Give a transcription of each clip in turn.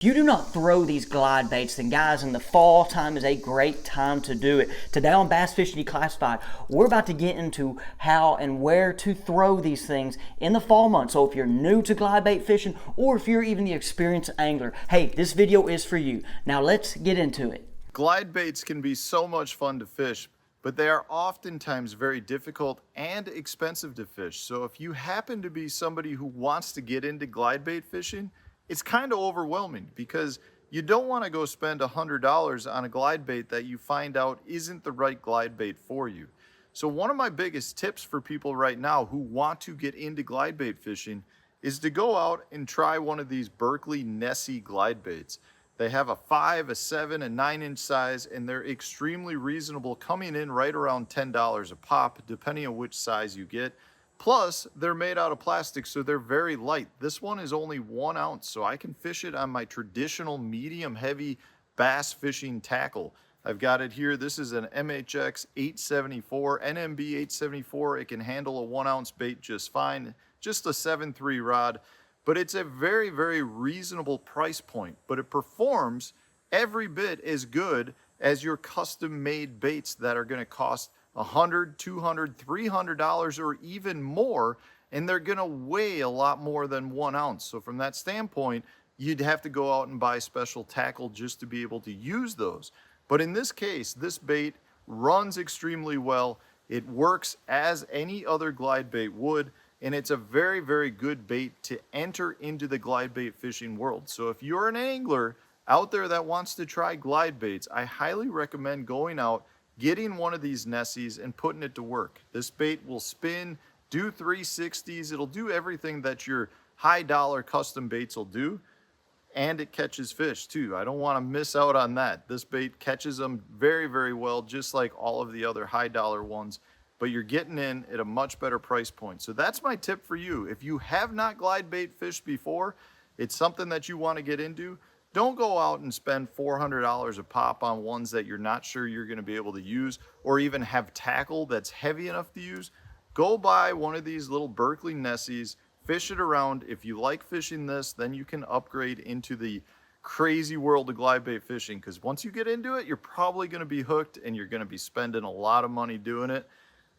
If you do not throw these glide baits, then guys, in the fall time is a great time to do it. Today on Bass Fishing Declassified, we're about to get into how and where to throw these things in the fall months. So if you're new to glide bait fishing, or if you're even the experienced angler, hey, this video is for you. Now let's get into it. Glide baits can be so much fun to fish, but they are oftentimes very difficult and expensive to fish. So if you happen to be somebody who wants to get into glide bait fishing, it's kind of overwhelming because you don't want to go spend $100 on a glide bait that you find out isn't the right glide bait for you. So one of my biggest tips for people right now who want to get into glide bait fishing is to go out and try one of these Berkley Nessie glide baits. They have a 5, a 7, a 9-inch size, and they're extremely reasonable, coming in right around $10 a pop, depending on which size you get. Plus, they're made out of plastic, so they're very light. This one is only 1 ounce, so I can fish it on my traditional medium-heavy bass fishing tackle. I've got it here. This is an MHX 874, NMB 874. It can handle a 1 ounce bait just fine, just a 7.3 rod. But it's a very, very reasonable price point, but it performs every bit as good as your custom-made baits that are going to cost $100, $200, $300 or even more, and they're going to weigh a lot more than 1 ounce. So from that standpoint, you'd have to go out and buy special tackle just to be able to use those. But in this case, this bait runs extremely well. It works as any other glide bait would, and it's a very, very good bait to enter into the glide bait fishing world. So if you're an angler out there that wants to try glide baits, I highly recommend going out, getting one of these Nessies and putting it to work. This bait will spin, do 360s. It'll do everything that your high dollar custom baits will do, and it catches fish too. I don't want to miss out on that. This bait catches them very, very well, just like all of the other high dollar ones, but you're getting in at a much better price point. So that's my tip for you. If you have not glide bait fished before, it's something that you want to get into. Don't go out and spend $400 a pop on ones that you're not sure you're going to be able to use, or even have tackle that's heavy enough to use. Go buy one of these little Berkley Nessies, fish it around. If you like fishing this, then you can upgrade into the crazy world of glide bait fishing, because once you get into it, you're probably going to be hooked and you're going to be spending a lot of money doing it,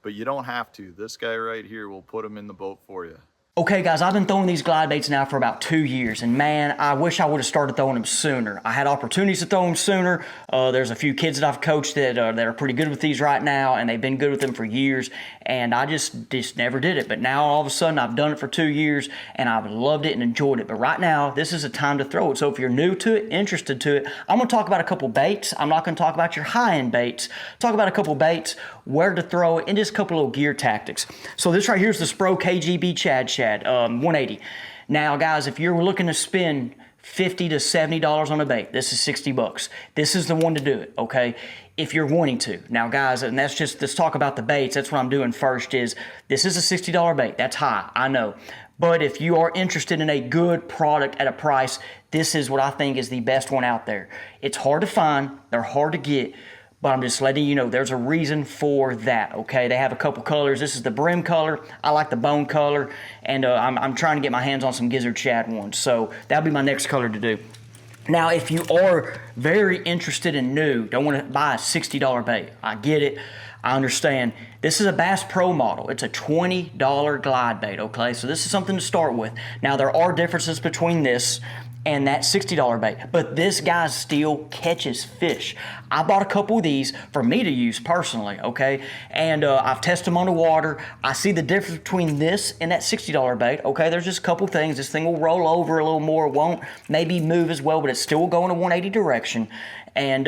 but you don't have to. This guy right here will put them in the boat for you. Okay guys, I've been throwing these glide baits now for about 2 years, and man, I wish I would have started throwing them sooner. I had opportunities to throw them sooner. There's a few kids that I've coached that are pretty good with these right now, and they've been good with them for years, and I just never did it. But now all of a sudden I've done it for 2 years, and I've loved it and enjoyed it. But right now, this is a time to throw it. So if you're new to it, interested to it, I'm going to talk about a couple baits. I'm not going to talk about your high-end baits. Talk about a couple baits, where to throw it, and just a couple little gear tactics. So this right here is the Spro KGB Chad 180. Now guys, if you're looking to spend $50 to $70 on a bait, this is 60 bucks. This is the one to do it, okay? If you're wanting to. Now guys, and that's just, let's talk about the baits. That's what I'm doing first is, this is a $60 bait. That's high, I know. But if you are interested in a good product at a price, this is what I think is the best one out there. It's hard to find, they're hard to get, but I'm just letting you know there's a reason for that, okay? They have a couple colors. This is the brim color. I like the bone color, and I'm trying to get my hands on some gizzard shad ones, so that'll be my next color to do. Now, if you are very interested in new, don't want to buy a $60 bait, I get it, I understand. This is a Bass Pro model. It's a $20 glide bait, okay? So this is something to start with. Now, there are differences between this and that $60 bait, but this guy still catches fish. I bought a couple of these for me to use personally, okay? And I've tested them on the water. I see the difference between this and that $60 bait, okay? There's just a couple things. This thing will roll over a little more, won't maybe move as well, but it still will go in a 180 direction. And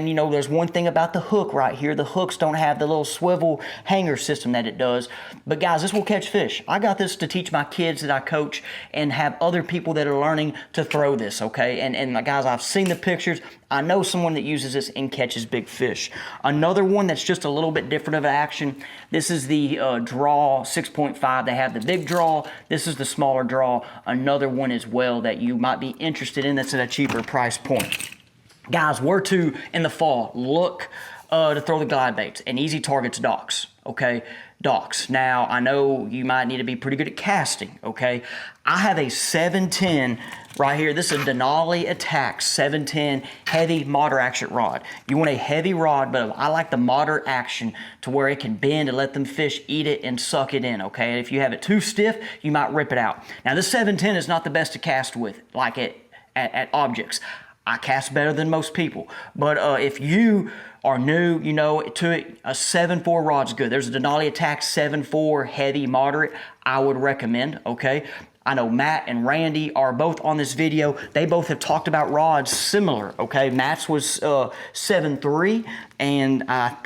you know, there's one thing about the hook right here. The hooks don't have the little swivel hanger system that it does. But guys, this will catch fish. I got this to teach my kids that I coach and have other people that are learning to throw this, okay? And guys, I've seen the pictures. I know someone that uses this and catches big fish. Another one that's just a little bit different of action. This is the draw 6.5. They have the big draw. This is the smaller draw. Another one as well that you might be interested in that's at a cheaper price point. Guys, where to in the fall look to throw the glide baits and easy targets docks, okay? docks. Now, I know you might need to be pretty good at casting, okay? I have a 710 right here. This is a Denali Attack 710 heavy moderate action rod. You want a heavy rod, but I like the moderate action to where it can bend and let them fish eat it and suck it in, okay? If you have it too stiff, you might rip it out. Now, this 710 is not the best to cast with, like at objects. I cast better than most people, but if you are new, you know, to it, a 7.4 rod's good. There's a Denali Attack 7.4 heavy moderate I would recommend, okay? I know Matt and Randy are both on this video. They both have talked about rods similar, okay? Matt's was 7.3, and I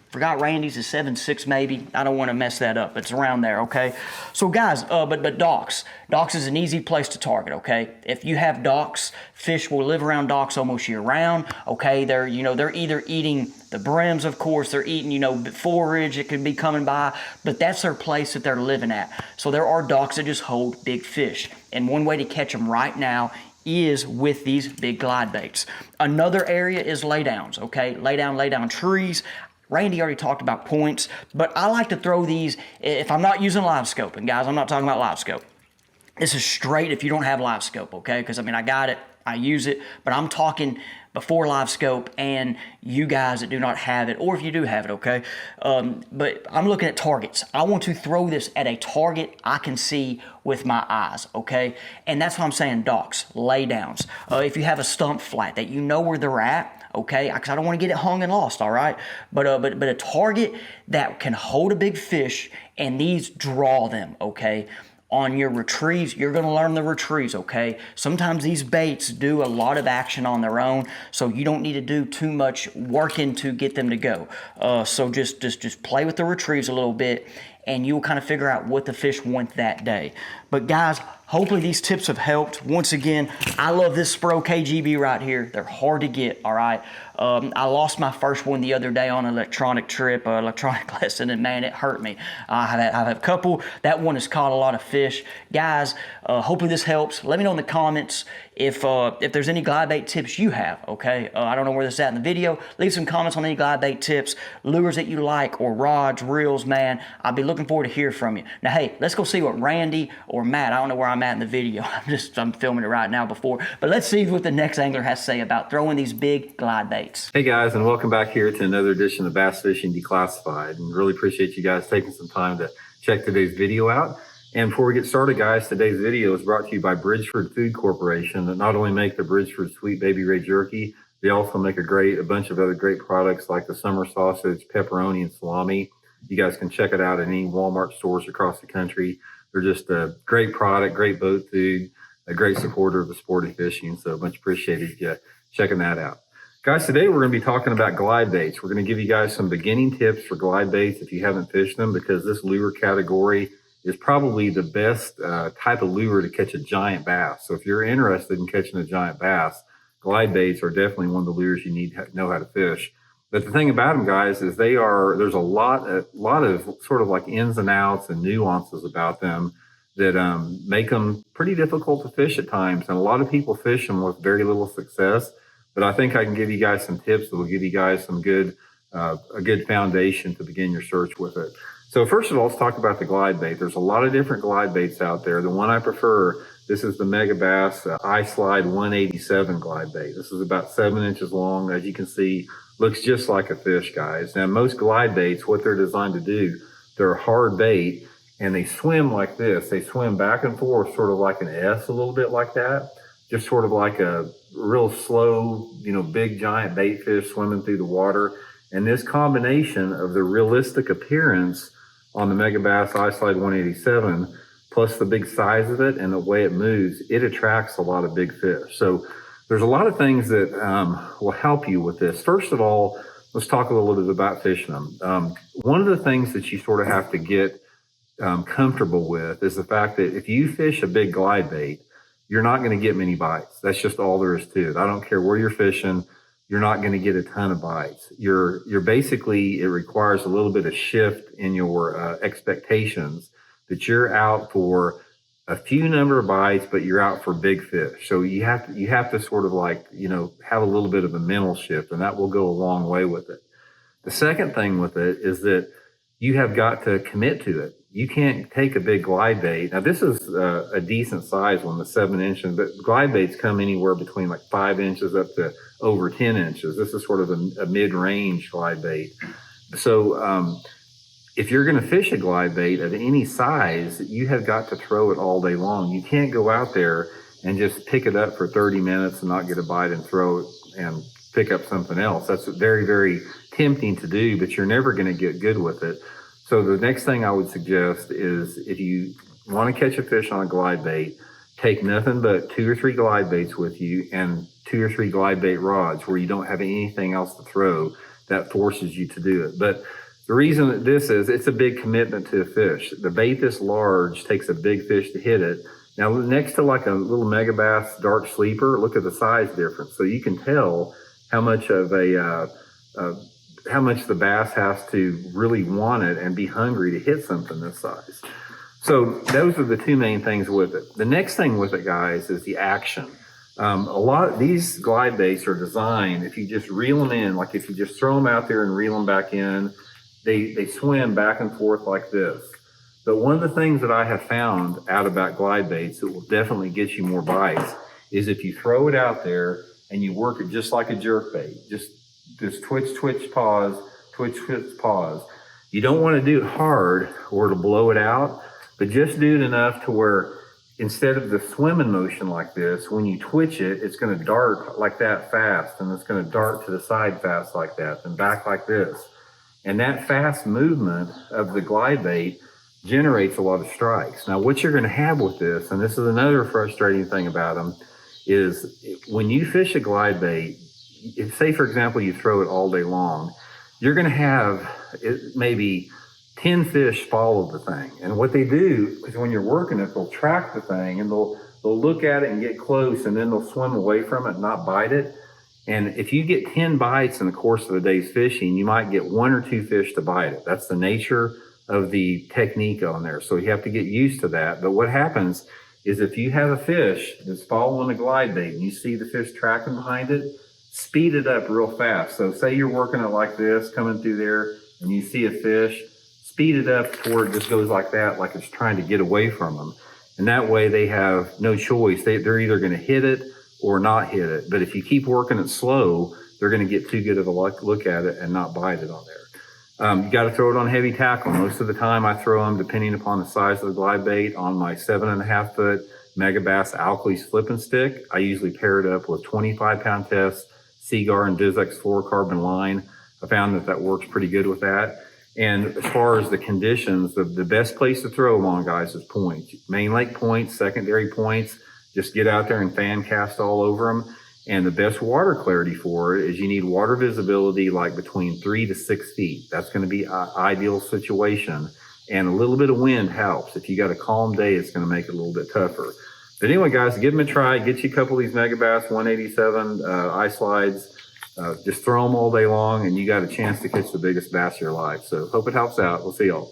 forgot Randy's is 7.6 maybe. I don't want to mess that up. It's around there, okay? So guys, but docks. Docks is an easy place to target, okay? If you have docks, fish will live around docks almost year round, okay? They're either eating the brims, of course, they're eating, forage, it could be coming by, but that's their place that they're living at. So there are docks that just hold big fish. And one way to catch them right now is with these big glide baits. Another area is laydowns, okay? Lay down trees. Randy already talked about points, but I like to throw these if I'm not using live scope. And guys, I'm not talking about live scope. This is straight if you don't have live scope, okay? Because I got it, I use it, but I'm talking before live scope and you guys that do not have it, or if you do have it, okay? But I'm looking at targets. I want to throw this at a target I can see with my eyes, okay? And that's why I'm saying docks, lay downs. If you have a stump flat that you know where they're at, okay? Because I don't want to get it hung and lost, all right? But a target that can hold a big fish and these draw them, okay? On your retrieves, you're going to learn the retrieves, okay? Sometimes these baits do a lot of action on their own, so you don't need to do too much working to get them to go. So just play with the retrieves a little bit, and you'll kind of figure out what the fish want that day. But guys, hopefully these tips have helped. Once again, I love this Spro KGB right here. They're hard to get, all right? I lost my first one the other day on an electronic lesson, and man, it hurt me. I have a couple. That one has caught a lot of fish. Guys, hopefully this helps. Let me know in the comments if there's any glide bait tips you have, okay? I don't know where this is at in the video. Leave some comments on any glide bait tips, lures that you like, or rods, reels, man. I'll be looking forward to hear from you. Now, hey, let's go see what Randy or Matt, I don't know where I'm at in the video. I'm filming it right now before. But let's see what the next angler has to say about throwing these big glide baits. Hey guys, and welcome back here to another edition of Bass Fishing Declassified. And really appreciate you guys taking some time to check today's video out. And before we get started, guys, today's video is brought to you by Bridgeford Food Corporation, that not only make the Bridgeford Sweet Baby Ray Jerky, they also make a bunch of other great products like the summer sausage, pepperoni, and salami. You guys can check it out at any Walmart stores across the country. They're just a great product, great boat food, a great supporter of the sport of fishing. So much appreciated you checking that out. Guys, today we're going to be talking about glide baits. We're going to give you guys some beginning tips for glide baits if you haven't fished them, because this lure category is probably the best type of lure to catch a giant bass. So if you're interested in catching a giant bass, glide baits are definitely one of the lures you need to know how to fish. But the thing about them, guys, is there's a lot of sort of like ins and outs and nuances about them that make them pretty difficult to fish at times. And a lot of people fish them with very little success. But I think I can give you guys some tips that will give you guys some a good foundation to begin your search with it. So first of all, let's talk about the glide bait. There's a lot of different glide baits out there. The one I prefer, this is the Megabass iSlide 187 glide bait. This is about 7 inches long. As you can see, looks just like a fish, guys. Now, most glide baits, what they're designed to do, they're a hard bait, and they swim like this. They swim back and forth, sort of like an S, a little bit like that. Just sort of like a real slow, big giant bait fish swimming through the water. And this combination of the realistic appearance on the Megabass iSlide 187, plus the big size of it and the way it moves, it attracts a lot of big fish. So there's a lot of things that will help you with this. First of all, let's talk a little bit about fishing them. One of the things that you sort of have to get comfortable with is the fact that if you fish a big glide bait, you're not going to get many bites. That's just all there is to it. I don't care where you're fishing. You're not going to get a ton of bites. You're basically, it requires a little bit of shift in your expectations that you're out for a few number of bites, but you're out for big fish. So you have to sort of like, have a little bit of a mental shift, and that will go a long way with it. The second thing with it is that you have got to commit to it. You can't take a big glide bait. Now, this is a decent size one, the 7 inches, but glide baits come anywhere between like 5 inches up to over 10 inches. This is sort of a mid-range glide bait. So if you're going to fish a glide bait of any size, you have got to throw it all day long. You can't go out there and just pick it up for 30 minutes and not get a bite and throw it and pick up something else. That's very, very tempting to do, but you're never going to get good with it. So the next thing I would suggest is if you want to catch a fish on a glide bait, take nothing but 2 or 3 glide baits with you and 2 or 3 glide bait rods where you don't have anything else to throw that forces you to do it. But the reason that this is, it's a big commitment to a fish. The bait this large takes a big fish to hit it. Now, next to like a little megabass dark sleeper, look at the size difference. So you can tell how much of how much the bass has to really want it and be hungry to hit something this size. So those are the 2 main things with it. The next thing with it, guys, is the action. A lot of these glide baits are designed, if you just reel them in, like if you just throw them out there and reel them back in, they swim back and forth like this. But one of the things that I have found out about glide baits that will definitely get you more bites is if you throw it out there and you work it just like a jerk bait, just twitch, twitch, pause, twitch, twitch, pause. You don't want to do it hard or to blow it out, but just do it enough to where instead of the swimming motion like this, when you twitch it, it's going to dart like that fast, and it's going to dart to the side fast like that, and back like this. And that fast movement of the glide bait generates a lot of strikes. Now, what you're going to have with this, and this is another frustrating thing about them, is when you fish a glide bait, if, say, for example, you throw it all day long, you're going to have maybe 10 fish follow the thing. And what they do is when you're working it, they'll track the thing and they'll look at it and get close, and then they'll swim away from it and not bite it. And if you get 10 bites in the course of a day's fishing, you might get 1 or 2 fish to bite it. That's the nature of the technique on there. So you have to get used to that. But what happens is if you have a fish that's following a glide bait and you see the fish tracking behind it, speed it up real fast. So say you're working it like this, coming through there, and you see a fish, speed it up before it just goes like that, like it's trying to get away from them. And that way they have no choice. They're either going to hit it or not hit it. But if you keep working it slow, they're going to get too good of a look at it and not bite it on there. You got to throw it on heavy tackle. Most of the time I throw them, depending upon the size of the glide bait, on my 7.5 foot Megabass Alkalies flipping stick. I usually pair it up with 25-pound test Seagar and Vizex fluorocarbon line. I found that works pretty good with that. And as far as the conditions, the best place to throw them on, guys, is points. Main lake points, secondary points. Just get out there and fan cast all over them. And the best water clarity for it is you need water visibility like between 3 to 6 feet. That's going to be an ideal situation. And a little bit of wind helps. If you got a calm day, it's going to make it a little bit tougher. But anyway, guys, give them a try. Get you a couple of these Megabass 187 ice slides. Just throw them all day long, and you got a chance to catch the biggest bass of your life. So hope it helps out. We'll see y'all.